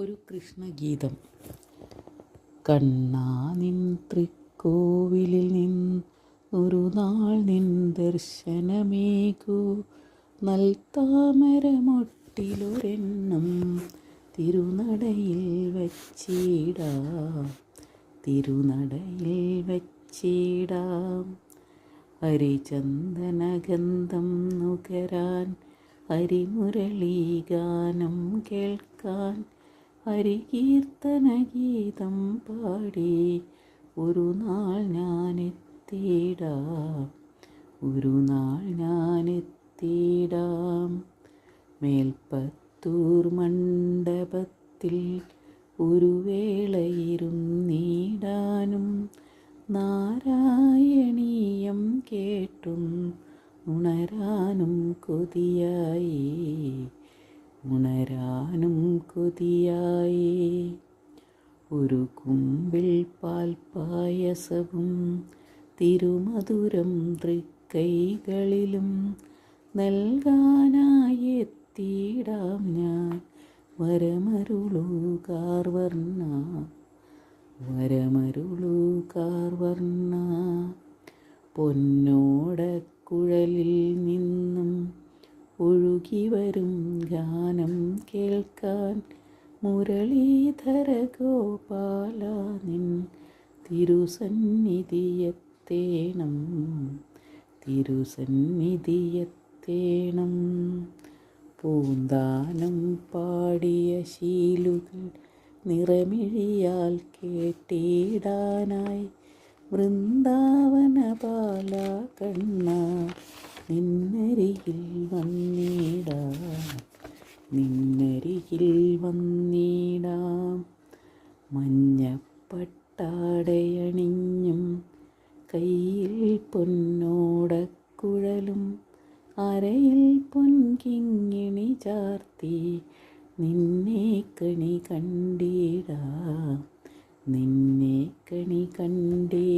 ഒരു കൃഷ്ണഗീതം. കണ്ണാ നിൻ തൃക്കോവിലിൽ നിന്നൊരു നാൾ നിൻ ദർശനമേകൂ, നൽത്താമരമൊട്ടിലൊരെണ്ണം തിരുനടയിൽ വച്ചിടാം, തിരുനടയിൽ വച്ചിടാം. ഹരിചന്ദനഗന്ധം നുകരാൻ, ഹരിമുരളീഗാനം കേൾക്കാൻ, ഹരികീർത്തനഗീതം പാടി ഒരു നാൾ ഞാനെത്തിയിടാം, ഒരു നാൾ ഞാനെത്തിയിടാം. മേൽപ്പത്തൂർ മണ്ഡപത്തിൽ ഒരു വേളയിരുന്നിടാനും, നാരായണീയം കേട്ടും ഉണരാനും കൊതിയായി, ഉണരാനും കൊതിയായി. ഒരു കുമ്പിൾ പാൽപ്പായസവും തിരുമധുരം തൃക്കൈകളിലും നൽകാനായി എത്തിയിടാം ഞാൻ. വരമരുളൂ കാർവർണ്ണ, വരമരുളൂ കാർവർണ്ണ. പൊന്നോടക്കുഴലിൽ നിന്നും ഒഴുകിവരും ഗാനം കേൾക്കാൻ, മുരളീധര ഗോപാല നിൻ തിരുസന്നിധിയെത്തേണം, തിരുസന്നിധിയെത്തേണം. പൂന്താനം പാടിയ ശീലുകൾ നിറമിഴിയാൽ കേട്ടിടാനായി, വൃന്ദാവന ബാല കണ്ണ നിന്നരികിൽ വന്നിടാം, നിന്നരികിൽ വന്നിടാം. മഞ്ഞപ്പട്ടാടയണിഞ്ഞും കയ്യിൽ പൊന്നോടക്കുഴലും അരയിൽ പൊൻകിങ്ങിണി ചാർത്തി നിന്നെ കണി കണ്ടിടാം, നിന്നെ കണി കണ്ടിടാം.